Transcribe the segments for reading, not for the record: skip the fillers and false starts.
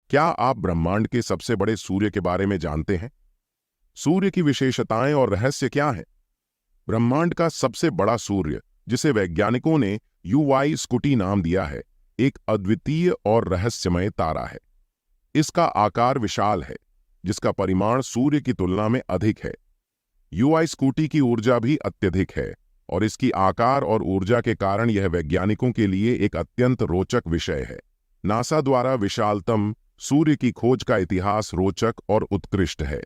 क्या आप ब्रह्मांड के सबसे बड़े सूर्य के बारे में जानते हैं? सूर्य की विशेषताएं और रहस्य क्या हैं? ब्रह्मांड का सबसे बड़ा सूर्य, जिसे वैज्ञानिकों ने यूवाई स्कूटी नाम दिया है, एक अद्वितीय और रहस्यमय तारा है। इसका आकार विशाल है, जिसका परिमाण सूर्य की तुलना में अधिक है। यूआई स्कूटी की ऊर्जा भी अत्यधिक है और इसकी आकार और ऊर्जा के कारण यह वैज्ञानिकों के लिए एक अत्यंत रोचक विषय है। नासा द्वारा विशालतम सूर्य की खोज का इतिहास रोचक और उत्कृष्ट है।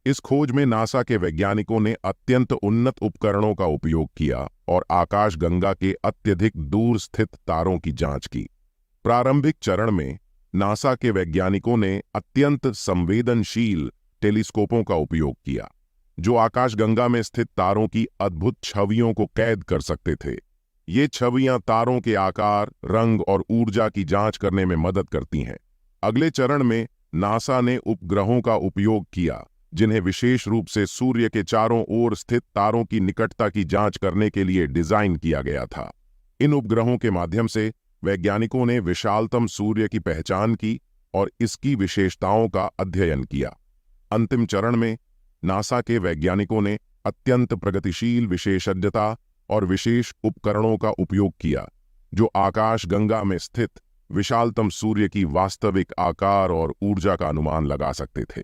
इस खोज में नासा के वैज्ञानिकों ने अत्यंत उन्नत उपकरणों का उपयोग किया और आकाशगंगा के अत्यधिक दूर स्थित तारों की जांच की। प्रारंभिक चरण में नासा के वैज्ञानिकों ने अत्यंत संवेदनशील टेलीस्कोपों का उपयोग किया, जो आकाशगंगा में स्थित तारों की अद्भुत छवियों को कैद कर सकते थे। ये छवियां तारों के आकार, रंग और ऊर्जा की जांच करने में मदद करती हैं। अगले चरण में नासा ने उपग्रहों का उपयोग किया, जिन्हें विशेष रूप से सूर्य के चारों ओर स्थित तारों की निकटता की जांच करने के लिए डिजाइन किया गया था। इन उपग्रहों के माध्यम से वैज्ञानिकों ने विशालतम सूर्य की पहचान की और इसकी विशेषताओं का अध्ययन किया। अंतिम चरण में नासा के वैज्ञानिकों ने अत्यंत प्रगतिशील विशेषज्ञता और विशेष उपकरणों का उपयोग किया, जो आकाशगंगा में स्थित विशालतम सूर्य की वास्तविक आकार और ऊर्जा का अनुमान लगा सकते थे।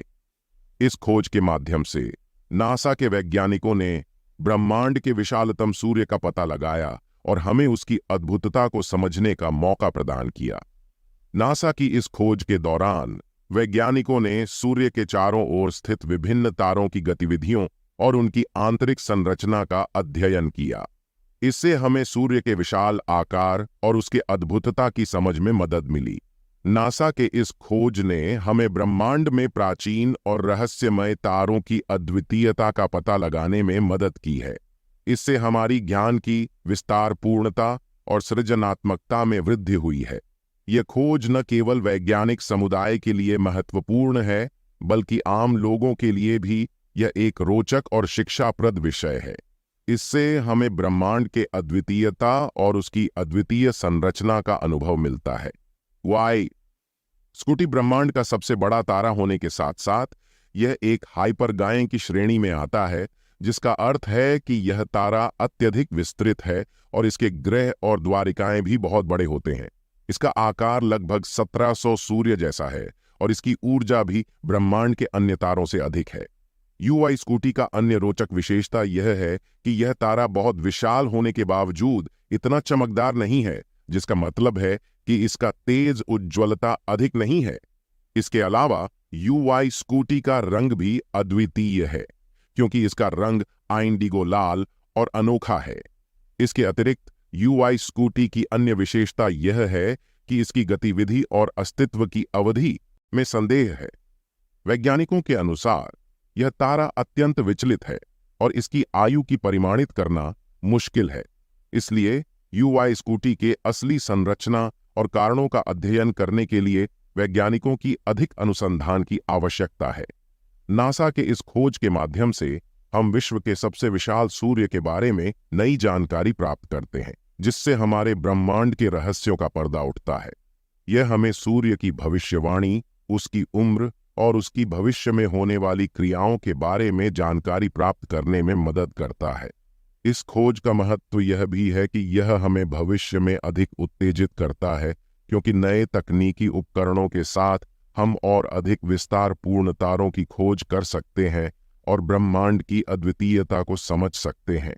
इस खोज के माध्यम से नासा के वैज्ञानिकों ने ब्रह्मांड के विशालतम सूर्य का पता लगाया और हमें उसकी अद्भुतता को समझने का मौका प्रदान किया। नासा की इस खोज के दौरान वैज्ञानिकों ने सूर्य के चारों ओर स्थित विभिन्न तारों की गतिविधियों और उनकी आंतरिक संरचना का अध्ययन किया। इससे हमें सूर्य के विशाल आकार और उसके अद्भुतता की समझ में मदद मिली। नासा के इस खोज ने हमें ब्रह्मांड में प्राचीन और रहस्यमय तारों की अद्वितीयता का पता लगाने में मदद की है। इससे हमारी ज्ञान की विस्तारपूर्णता और सृजनात्मकता में वृद्धि हुई है। यह खोज न केवल वैज्ञानिक समुदाय के लिए महत्वपूर्ण है, बल्कि आम लोगों के लिए भी यह एक रोचक और शिक्षाप्रद विषय है। इससे हमें ब्रह्मांड के अद्वितीयता और उसकी अद्वितीय संरचना का अनुभव मिलता है। वाई स्कूटी ब्रह्मांड का सबसे बड़ा तारा होने के साथ साथ यह एक हाइपरगाय की श्रेणी में आता है, जिसका अर्थ है कि यह तारा अत्यधिक विस्तृत है और इसके ग्रह और द्वारिकाएं भी बहुत बड़े होते हैं। इसका आकार लगभग 1700 सूर्य जैसा है और इसकी ऊर्जा भी ब्रह्मांड के अन्य तारों से अधिक है। यूआई स्कूटी का अन्य रोचक विशेषता यह है कि यह तारा बहुत विशाल होने के बावजूद इतना चमकदार नहीं है, जिसका मतलब है कि इसका तेज उज्ज्वलता अधिक नहीं है। इसके अलावा यूआई स्कूटी का रंग भी अद्वितीय है, क्योंकि इसका रंग इंडिगो लाल और अनोखा है। इसके अतिरिक्त यूआई स्कूटी की अन्य विशेषता यह है कि इसकी गतिविधि और अस्तित्व की अवधि में संदेह है। वैज्ञानिकों के अनुसार यह तारा अत्यंत विचलित है और इसकी आयु की परिमाणित करना मुश्किल है। इसलिए यूआई स्कूटी के असली संरचना और कारणों का अध्ययन करने के लिए वैज्ञानिकों की अधिक अनुसंधान की आवश्यकता है। नासा के इस खोज के माध्यम से हम विश्व के सबसे विशाल सूर्य के बारे में नई जानकारी प्राप्त करते हैं, जिससे हमारे ब्रह्मांड के रहस्यों का पर्दा उठता है। यह हमें सूर्य की भविष्यवाणी, उसकी उम्र और उसकी भविष्य में होने वाली क्रियाओं के बारे में जानकारी प्राप्त करने में मदद करता है। इस खोज का महत्व यह भी है कि यह हमें भविष्य में अधिक उत्तेजित करता है, क्योंकि नए तकनीकी उपकरणों के साथ हम और अधिक विस्तारपूर्ण तारों की खोज कर सकते हैं और ब्रह्मांड की अद्वितीयता को समझ सकते हैं।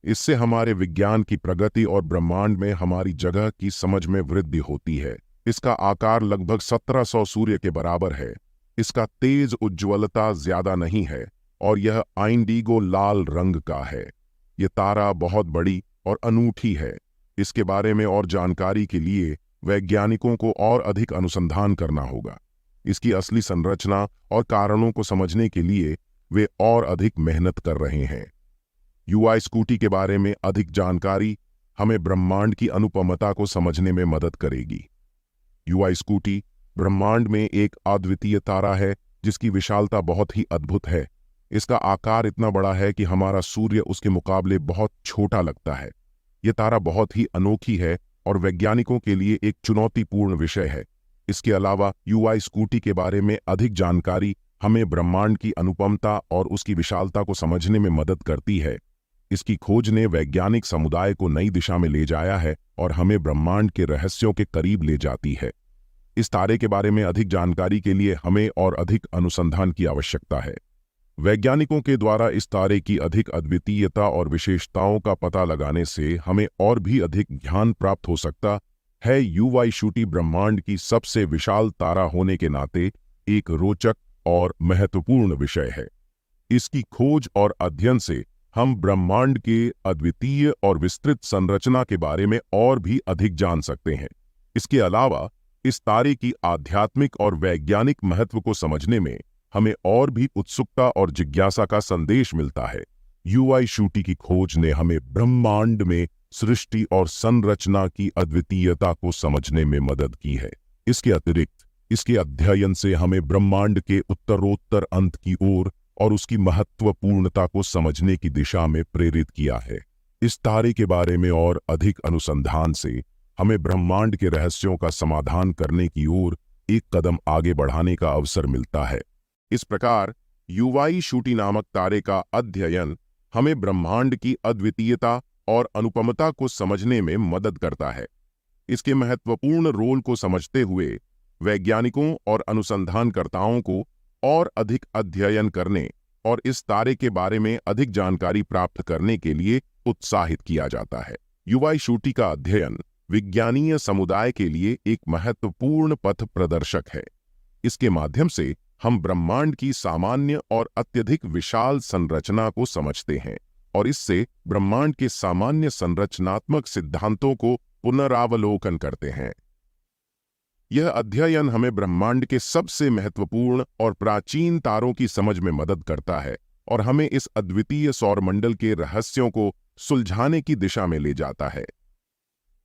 इससे हमारे विज्ञान की प्रगति और ब्रह्मांड में हमारी जगह की समझ में वृद्धि होती है। इसका आकार लगभग 1700 सूर्य के बराबर है। इसका तेज उज्ज्वलता ज्यादा नहीं है और यह इंडिगो लाल रंग का है। यह तारा बहुत बड़ी और अनूठी है। इसके बारे में और जानकारी के लिए वैज्ञानिकों को और अधिक अनुसंधान करना होगा। इसकी असली संरचना और कारणों को समझने के लिए वे और अधिक मेहनत कर रहे हैं। यूआई स्कूटी के बारे में अधिक जानकारी हमें ब्रह्मांड की अनुपमता को समझने में मदद करेगी। यूआई स्कूटी ब्रह्मांड में एक अद्वितीय तारा है, जिसकी विशालता बहुत ही अद्भुत है। इसका आकार इतना बड़ा है कि हमारा सूर्य उसके मुकाबले बहुत छोटा लगता है। यह तारा बहुत ही अनोखी है और वैज्ञानिकों के लिए एक चुनौतीपूर्ण विषय है। इसके अलावा यूआई स्कूटी के बारे में अधिक जानकारी हमें ब्रह्मांड की अनुपमता और उसकी विशालता को समझने में मदद करती है। इसकी खोज ने वैज्ञानिक समुदाय को नई दिशा में ले जाया है और हमें ब्रह्मांड के रहस्यों के करीब ले जाती है। इस तारे के बारे में अधिक जानकारी के लिए हमें और अधिक अनुसंधान की आवश्यकता है। वैज्ञानिकों के द्वारा इस तारे की अधिक अद्वितीयता और विशेषताओं का पता लगाने से हमें और भी अधिक ज्ञान प्राप्त हो सकता है। यूआई स्कूटी ब्रह्मांड की सबसे विशाल तारा होने के नाते एक रोचक और महत्वपूर्ण विषय है। इसकी खोज और अध्ययन से हम ब्रह्मांड के अद्वितीय और विस्तृत संरचना के बारे में और भी अधिक जान सकते हैं। इसके अलावा इस तारे की आध्यात्मिक और वैज्ञानिक महत्व को समझने में हमें और भी उत्सुकता और जिज्ञासा का संदेश मिलता है। यूआई स्कूटी की खोज ने हमें ब्रह्मांड में सृष्टि और संरचना की अद्वितीयता को समझने में मदद की है। इसके अतिरिक्त इसके अध्ययन से हमें ब्रह्मांड के उत्तरोत्तर अंत की ओर और उसकी महत्वपूर्णता को समझने की दिशा में प्रेरित किया है। इस तारे के बारे में और अधिक अनुसंधान से हमें ब्रह्मांड के रहस्यों का समाधान करने की ओर एक कदम आगे बढ़ाने का अवसर मिलता है। इस प्रकार यूआई स्कूटी नामक तारे का अध्ययन हमें ब्रह्मांड की अद्वितीयता और अनुपमता को समझने में मदद करता है। इसके महत्वपूर्ण रोल को समझते हुए वैज्ञानिकों और अनुसंधानकर्ताओं को और अधिक अध्ययन करने और इस तारे के बारे में अधिक जानकारी प्राप्त करने के लिए उत्साहित किया जाता है। यूआई स्कूटी का अध्ययन विज्ञानीय समुदाय के लिए एक महत्वपूर्ण पथ प्रदर्शक है। इसके माध्यम से हम ब्रह्मांड की सामान्य और अत्यधिक विशाल संरचना को समझते हैं और इससे ब्रह्मांड के सामान्य संरचनात्मक सिद्धांतों को पुनरावलोकन करते हैं। यह अध्ययन हमें ब्रह्मांड के सबसे महत्वपूर्ण और प्राचीन तारों की समझ में मदद करता है और हमें इस अद्वितीय सौरमंडल के रहस्यों को सुलझाने की दिशा में ले जाता है।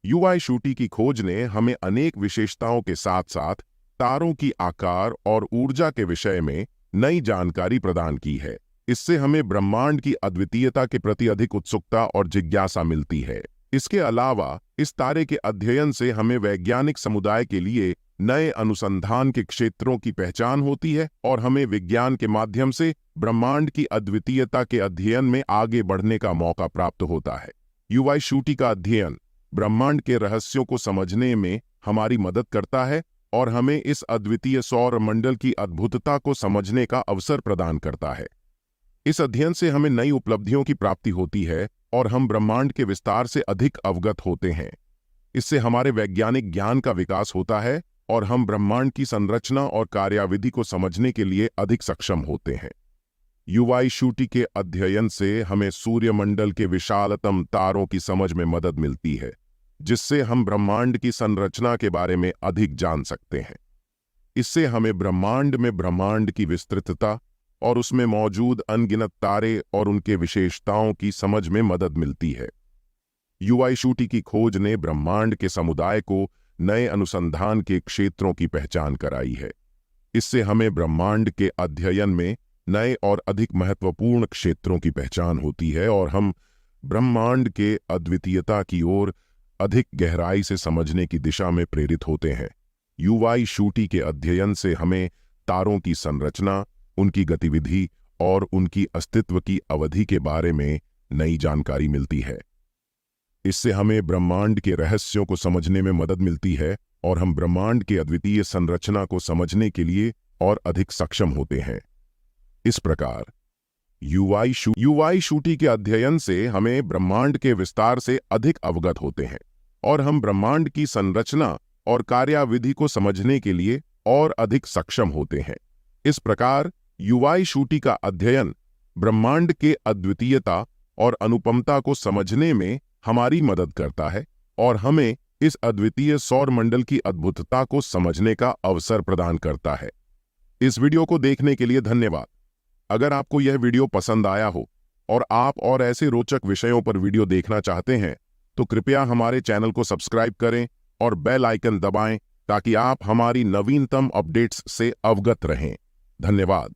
यूआई स्कूटी की खोज ने हमें अनेक विशेषताओं के साथ साथ तारों की आकार और ऊर्जा के विषय में नई जानकारी प्रदान की है। इससे हमें ब्रह्मांड की अद्वितीयता के प्रति अधिक उत्सुकता और जिज्ञासा मिलती है। इसके अलावा इस तारे के अध्ययन से हमें वैज्ञानिक समुदाय के लिए नए अनुसंधान के क्षेत्रों की पहचान होती है और हमें विज्ञान के माध्यम से ब्रह्मांड की अद्वितीयता के अध्ययन में आगे बढ़ने का मौका प्राप्त होता है। यूआई स्कूटी का अध्ययन ब्रह्मांड के रहस्यों को समझने में हमारी मदद करता है और हमें इस अद्वितीय सौर मंडल की अद्भुतता को समझने का अवसर प्रदान करता है। इस अध्ययन से हमें नई उपलब्धियों की प्राप्ति होती है और हम ब्रह्मांड के विस्तार से अधिक अवगत होते हैं। इससे हमारे वैज्ञानिक ज्ञान का विकास होता है और हम ब्रह्मांड की संरचना और कार्याविधि को समझने के लिए अधिक सक्षम होते हैं। यूआई स्कूटी के अध्ययन से हमें सूर्यमंडल के विशालतम तारों की समझ में मदद मिलती है, जिससे हम ब्रह्मांड की संरचना के बारे में अधिक जान सकते हैं। इससे हमें ब्रह्मांड में ब्रह्मांड की विस्तृतता और उसमें मौजूद अनगिनत तारे और उनके विशेषताओं की समझ में मदद मिलती है। यूआई स्कूटी की खोज ने ब्रह्मांड के समुदाय को नए अनुसंधान के क्षेत्रों की पहचान कराई है। इससे हमें ब्रह्मांड के अध्ययन में नए और अधिक महत्वपूर्ण क्षेत्रों की पहचान होती है और हम ब्रह्मांड के अद्वितीयता की ओर अधिक गहराई से समझने की दिशा में प्रेरित होते हैं। यूआई स्कूटी के अध्ययन से हमें तारों की संरचना, उनकी गतिविधि और उनकी अस्तित्व की अवधि के बारे में नई जानकारी मिलती है। इससे हमें ब्रह्मांड के रहस्यों को समझने में मदद मिलती है और हम ब्रह्मांड के अद्वितीय संरचना को समझने के लिए और अधिक सक्षम होते हैं। इस प्रकार यूआई स्कूटी के अध्ययन से हमें ब्रह्मांड के विस्तार से अधिक अवगत होते हैं और हम ब्रह्मांड की संरचना और कार्याविधि को समझने के लिए और अधिक सक्षम होते हैं। इस प्रकार यूआई स्कूटी का अध्ययन ब्रह्मांड के अद्वितीयता और अनुपमता को समझने में हमारी मदद करता है और हमें इस अद्वितीय सौरमंडल की अद्भुतता को समझने का अवसर प्रदान करता है। इस वीडियो को देखने के लिए धन्यवाद। अगर आपको यह वीडियो पसंद आया हो और आप और ऐसे रोचक विषयों पर वीडियो देखना चाहते हैं तो कृपया हमारे चैनल को सब्सक्राइब करें और बेल आइकन दबाएं ताकि आप हमारी नवीनतम अपडेट्स से अवगत रहें। धन्यवाद।